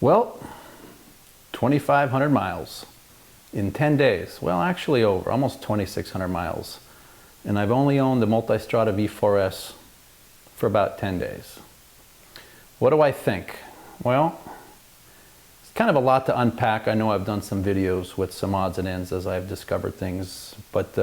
Well, 2,500 miles in 10 days. Well, actually over, almost 2,600 miles. And I've only owned the Multistrada V4S for about 10 days. What do I think? Well, it's kind of a lot to unpack. I know I've done some videos with some odds and ends as I've discovered things, but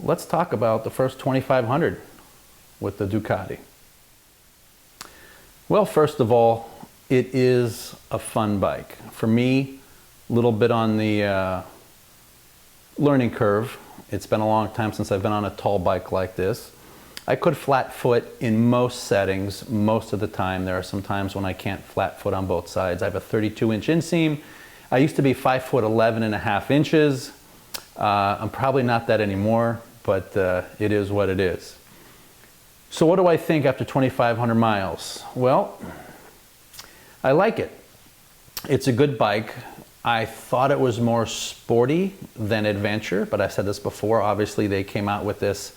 let's talk about the first 2,500 with the Ducati. Well, first of all, it is a fun bike. For me, a little bit on the learning curve. It's been a long time since I've been on a tall bike like this. I could flat foot in most settings most of the time. There are some times when I can't flat foot on both sides. I have a 32-inch inseam. I used to be 5'11.5". I'm probably not that anymore, but it is what it is. So what do I think after 2,500 miles? Well, I like it. It's a good bike. I thought it was more sporty than adventure, but I said this before. Obviously, they came out with this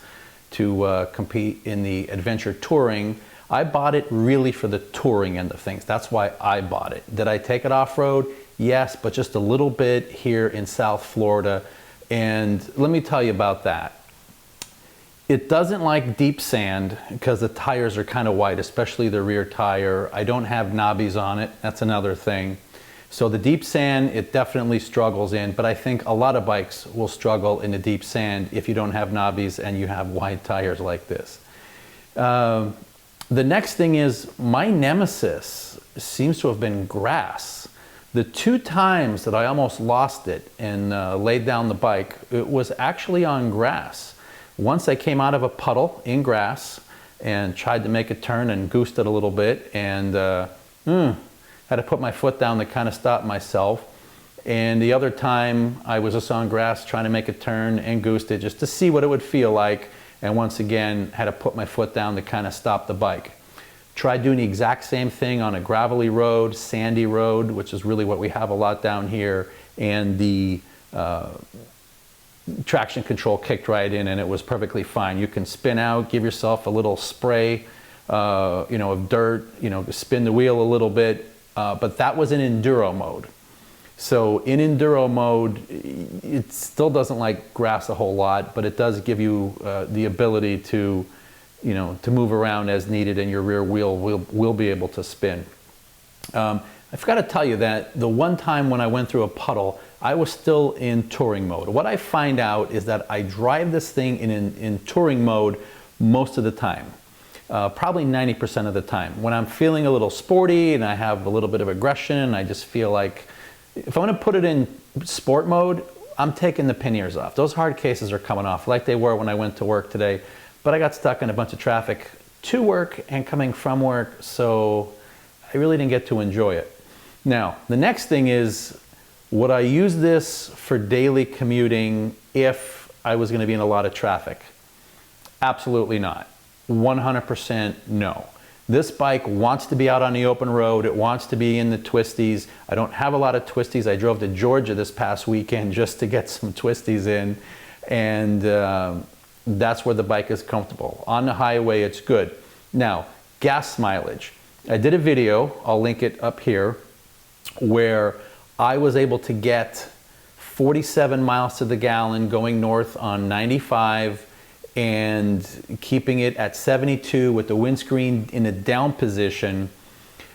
to compete in the adventure touring. I bought it really for the touring end of things. That's why I bought it. Did I take it off-road? Yes, but just a little bit here in South Florida. And let me tell you about that. It doesn't like deep sand because the tires are kind of wide, especially the rear tire. I don't have knobbies on it. That's another thing. So the deep sand, it definitely struggles in, but I think a lot of bikes will struggle in the deep sand if you don't have knobbies and you have wide tires like this. The next thing is my nemesis seems to have been grass. The 2 times that I almost lost it and laid down the bike, it was actually on grass. Once I came out of a puddle in grass and tried to make a turn and goosed it a little bit, and had to put my foot down to kind of stop myself. And the other time I was just on grass trying to make a turn and goosed it just to see what it would feel like. And once again, had to put my foot down to kind of stop the bike. Tried doing the exact same thing on a gravelly road, sandy road, which is really what we have a lot down here. And the traction control kicked right in and it was perfectly fine. You can spin out, give yourself a little spray, of dirt, spin the wheel a little bit. But that was in enduro mode. So in enduro mode, it still doesn't like grass a whole lot, but it does give you the ability to, to move around as needed, and your rear wheel will be able to spin. I forgot to tell you that the one time when I went through a puddle, I was still in touring mode. What I find out is that I drive this thing in touring mode most of the time. Probably 90% of the time. When I'm feeling a little sporty and I have a little bit of aggression, I just feel like if I'm going to put it in sport mode, I'm taking the panniers off. Those hard cases are coming off like they were when I went to work today, but I got stuck in a bunch of traffic to work and coming from work, so I really didn't get to enjoy it. Now, the next thing is, would I use this for daily commuting if I was going to be in a lot of traffic? Absolutely not. 100% no. This bike wants to be out on the open road. It wants to be in the twisties. I don't have a lot of twisties. I drove to Georgia this past weekend just to get some twisties in, and that's where the bike is comfortable. On the highway, it's good. Now, gas mileage. I did a video, I'll link it up here, where I was able to get 47 miles to the gallon going north on 95 and keeping it at 72 with the windscreen in a down position.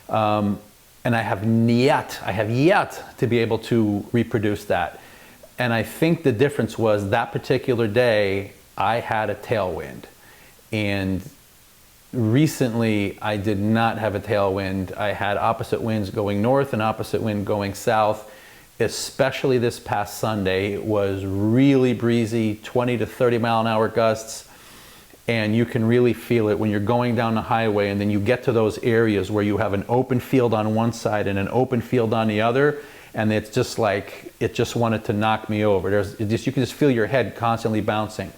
And I have yet to be able to reproduce that. And I think the difference was that particular day I had a tailwind. And recently I did not have a tailwind. I had opposite winds going north and opposite wind going south. Especially this past Sunday, it was really breezy, 20 to 30 mile an hour gusts, and you can really feel it when you're going down the highway and then you get to those areas where you have an open field on one side and an open field on the other, and it's just like, it just wanted to knock me over. You can just feel your head constantly bouncing.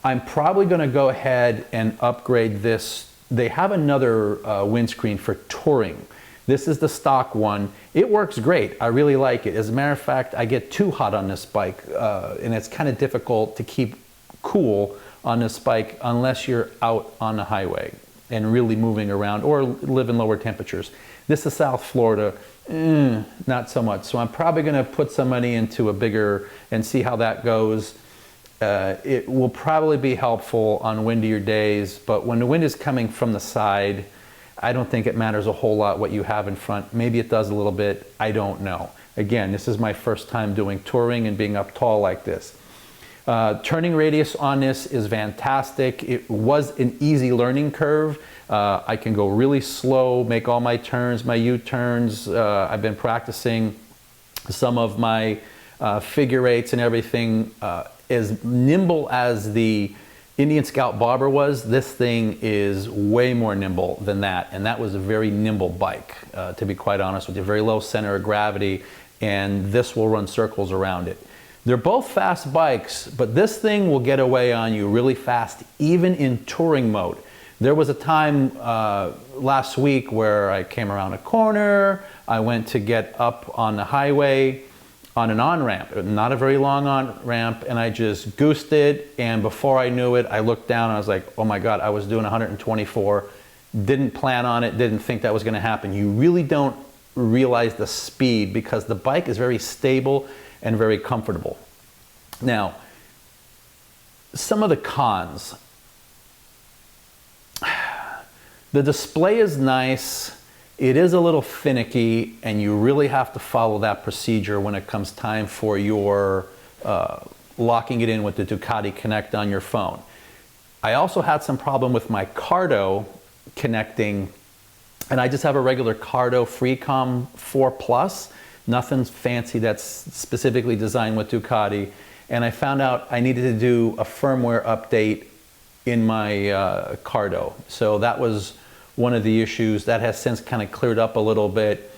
I'm probably gonna go ahead and upgrade this. They have another windscreen for touring. This is the stock one. It works great. I really like it. As a matter of fact, I get too hot on this bike, and it's kind of difficult to keep cool on this bike unless you're out on the highway. and really moving around or live in lower temperatures. This is South Florida, not so much. So I'm probably going to put some money into a bigger and see how that goes. It will probably be helpful on windier days, but when the wind is coming from the side, I don't think it matters a whole lot what you have in front. Maybe it does a little bit, I don't know. Again, this is my first time doing touring and being up tall like this. Turning radius on this is fantastic. It was an easy learning curve. I can go really slow, make all my turns, my U-turns. I've been practicing some of my figure eights and everything. As nimble as the Indian Scout Bobber was, this thing is way more nimble than that. And that was a very nimble bike, to be quite honest with you. Very low center of gravity, and this will run circles around it. They're both fast bikes, but this thing will get away on you really fast, even in touring mode. There was a time last week where I came around a corner, I went to get up on the highway on an on-ramp, not a very long on-ramp, and I just goosed it, and before I knew it, I looked down and I was like, oh my God, I was doing 124, didn't plan on it, didn't think that was gonna happen. You really don't realize the speed because the bike is very stable and very comfortable. Now, some of the cons. The display is nice, it is a little finicky, and you really have to follow that procedure when it comes time for your locking it in with the Ducati Connect on your phone. I also had some problem with my Cardo connecting, and I just have a regular Cardo Freecom 4 Plus. Nothing fancy that's specifically designed with Ducati. And I found out I needed to do a firmware update in my Cardo. So that was one of the issues. That has since kind of cleared up a little bit.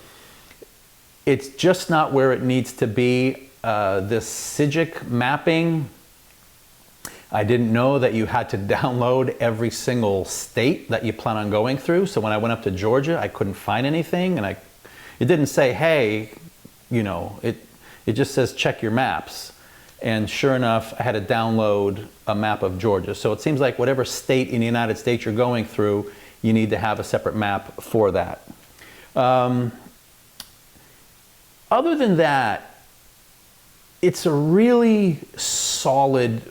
It's just not where it needs to be. This SIGIC mapping, I didn't know that you had to download every single state that you plan on going through. So when I went up to Georgia, I couldn't find anything, and it didn't say, hey, you know, it just says check your maps. And sure enough, I had to download a map of Georgia. So it seems like whatever state in the United States you're going through, you need to have a separate map for that. Other than that, it's a really solid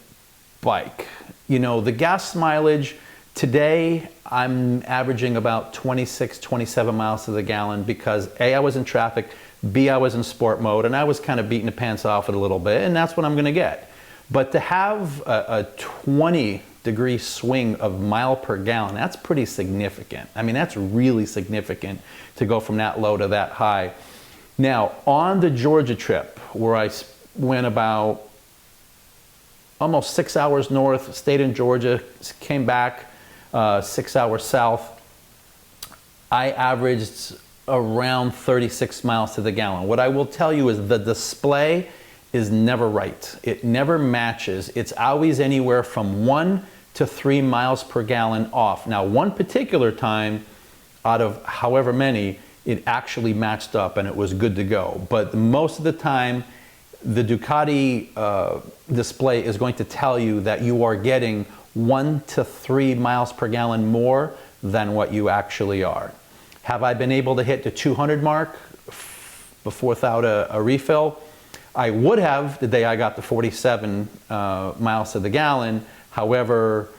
bike. You know, the gas mileage, today I'm averaging about 26, 27 miles to the gallon because A, I was in traffic, B, I was in sport mode, and I was kind of beating the pants off it a little bit, and that's what I'm gonna get. But to have a 20-degree swing of mile per gallon, that's pretty significant. I mean, that's really significant to go from that low to that high. Now, on the Georgia trip, where I went about almost 6 hours north, stayed in Georgia, came back 6 hours south, I averaged around 36 miles to the gallon. What I will tell you is the display is never right. It never matches. It's always anywhere from 1 to 3 miles per gallon off. Now, one particular time out of however many, it actually matched up and it was good to go. But most of the time, the Ducati display is going to tell you that you are getting 1 to 3 miles per gallon more than what you actually are. Have I been able to hit the 200 mark before without a refill? I would have the day I got the 47 miles to the gallon. However,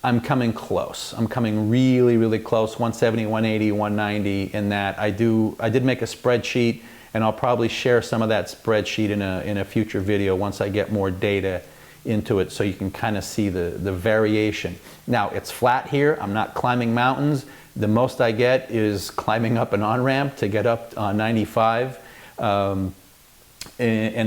I'm coming close. I'm coming really, really close, 170, 180, 190 in that. I did make a spreadsheet, and I'll probably share some of that spreadsheet in a future video once I get more data into it so you can kind of see the variation. Now, it's flat here. I'm not climbing mountains. The most I get is climbing up an on-ramp to get up on 95, and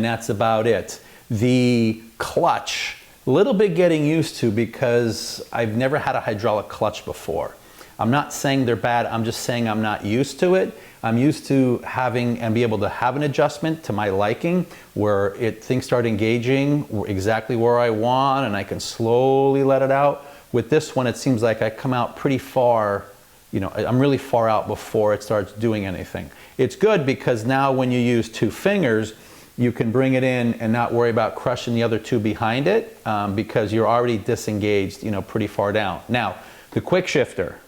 that's about it. The clutch, a little bit getting used to because I've never had a hydraulic clutch before. I'm not saying they're bad, I'm just saying I'm not used to it. I'm used to having and be able to have an adjustment to my liking where things start engaging exactly where I want and I can slowly let it out. With this one, it seems like I come out pretty far. You know, I'm really far out before it starts doing anything. It's good because now when you use 2 fingers, you can bring it in and not worry about crushing the other 2 behind it because you're already disengaged, you know, pretty far down. Now, the quick shifter,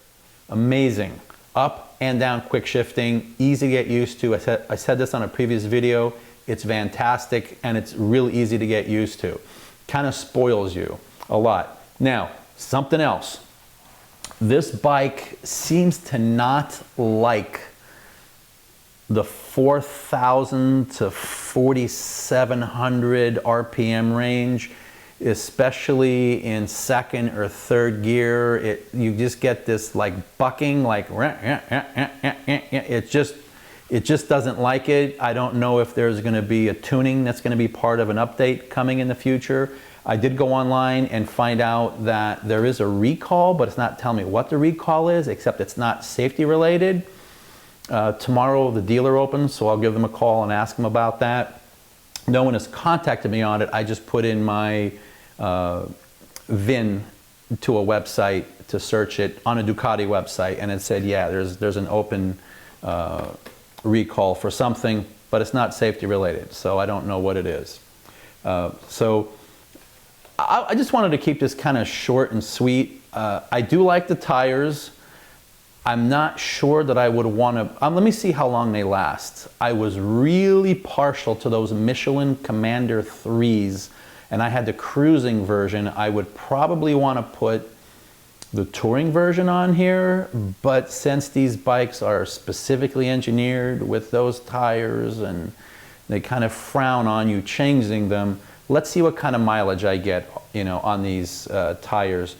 amazing. Up and down quick shifting, easy to get used to. I said this on a previous video. It's fantastic and it's really easy to get used to. Kind of spoils you a lot. Now, something else. This bike seems to not like the 4,000 to 4,700 RPM range, especially in second or third gear. You just get this like bucking, like it just doesn't like it. I don't know if there's going to be a tuning that's going to be part of an update coming in the future. I did go online and find out that there is a recall, but it's not telling me what the recall is, except it's not safety related. Tomorrow the dealer opens, so I'll give them a call and ask them about that. No one has contacted me on it. I just put in my VIN to a website to search it on a Ducati website, and it said, yeah, there's an open recall for something, but it's not safety related, so I don't know what it is. So I just wanted to keep this kind of short and sweet. I do like the tires. I'm not sure that I would want to, let me see how long they last. I was really partial to those Michelin Commander 3s, and I had the cruising version. I would probably want to put the touring version on here, but since these bikes are specifically engineered with those tires and they kind of frown on you changing them, let's see what kind of mileage I get, on these tires.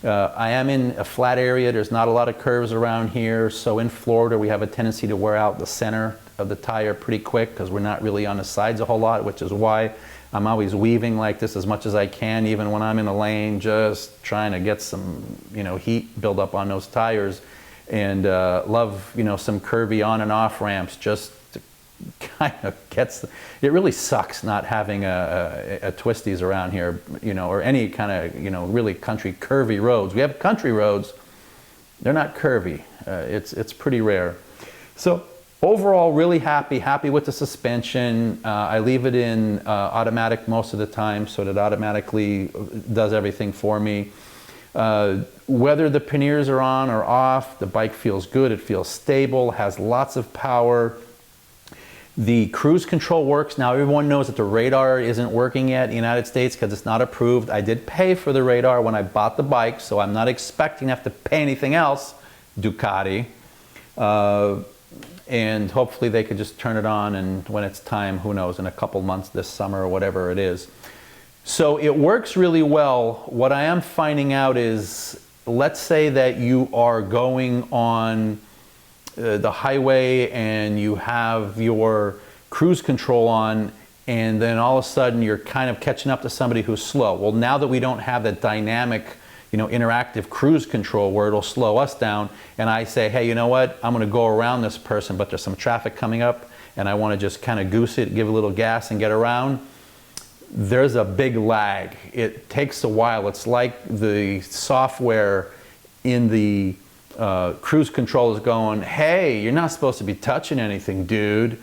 I am in a flat area. There's not a lot of curves around here. So in Florida, we have a tendency to wear out the center of the tire pretty quick because we're not really on the sides a whole lot, which is why I'm always weaving like this as much as I can, even when I'm in a lane, just trying to get some, heat build up on those tires. And love, some curvy on and off ramps just to kind of gets, it really sucks not having a twisties around here, or any kind of, really country curvy roads. We have country roads, they're not curvy. It's pretty rare. So overall, really happy with the suspension. I leave it in automatic most of the time, so that it automatically does everything for me. Whether the panniers are on or off, the bike feels good, it feels stable, has lots of power. The cruise control works. Now everyone knows that the radar isn't working yet in the United States because it's not approved. I did pay for the radar when I bought the bike, so I'm not expecting to have to pay anything else, Ducati. And hopefully they could just turn it on, and when it's time, who knows, in a couple months this summer or whatever it is. So it works really well. What I am finding out is, let's say that you are going on the highway and you have your cruise control on, and then all of a sudden you're kind of catching up to somebody who's slow. Well, now that we don't have that dynamic, interactive cruise control where it'll slow us down, and I say, hey, you know what, I'm going to go around this person, but there's some traffic coming up and I want to just kind of goose it, give a little gas and get around. There's a big lag. It takes a while. It's like the software in the cruise control is going, hey, you're not supposed to be touching anything, dude.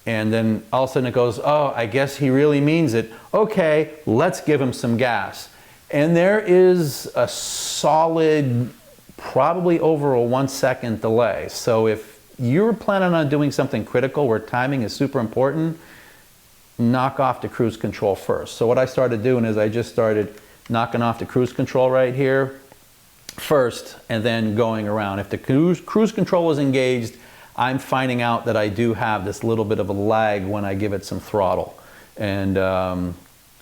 And then all of a sudden it goes, oh, I guess he really means it. Okay, let's give him some gas. And there is a solid, probably over a 1 second delay. So if you're planning on doing something critical where timing is super important, knock off the cruise control first. So what I started doing is I just started knocking off the cruise control right here first, and then going around. If the cruise control is engaged, I'm finding out that I do have this little bit of a lag when I give it some throttle. And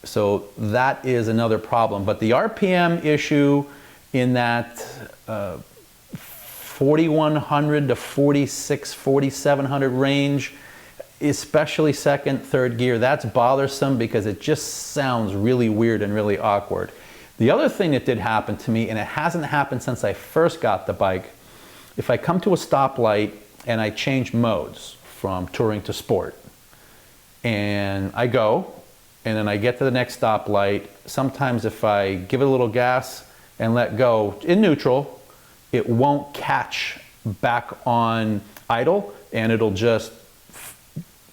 so that is another problem. But the RPM issue in that 4,100 to 4,700 range, especially second, third gear, that's bothersome because it just sounds really weird and really awkward. The other thing that did happen to me, and it hasn't happened since I first got the bike, if I come to a stoplight and I change modes from touring to sport, and I go, and then I get to the next stoplight, sometimes if I give it a little gas and let go in neutral, it won't catch back on idle, and it'll just,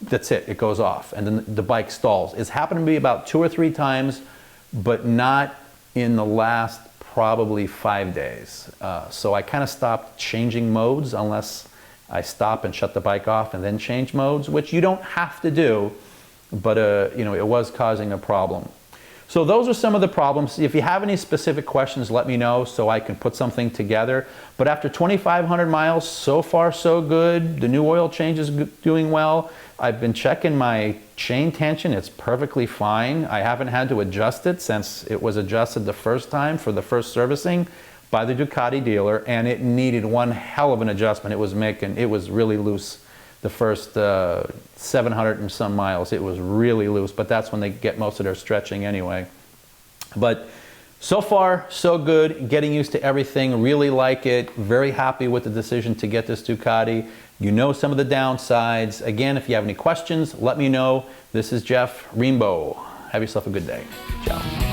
that's it, it goes off, and then the bike stalls. It's happened to me about 2 or 3 times, but not in the last probably 5 days. So I kind of stopped changing modes unless I stop and shut the bike off and then change modes, which you don't have to do, but you know, it was causing a problem. So those are some of the problems. If you have any specific questions, let me know so I can put something together. But after 2,500 miles, so far so good. The new oil change is doing well. I've been checking my chain tension. It's perfectly fine. I haven't had to adjust it since it was adjusted the first time for the first servicing by the Ducati dealer, and it needed one hell of an adjustment. It was really loose. The first 700 and some miles, it was really loose, but that's when they get most of their stretching anyway. But so far, so good, getting used to everything, really like it, very happy with the decision to get this Ducati. You know some of the downsides. Again, if you have any questions, let me know. This is Jeff Reambo. Have yourself a good day. Ciao.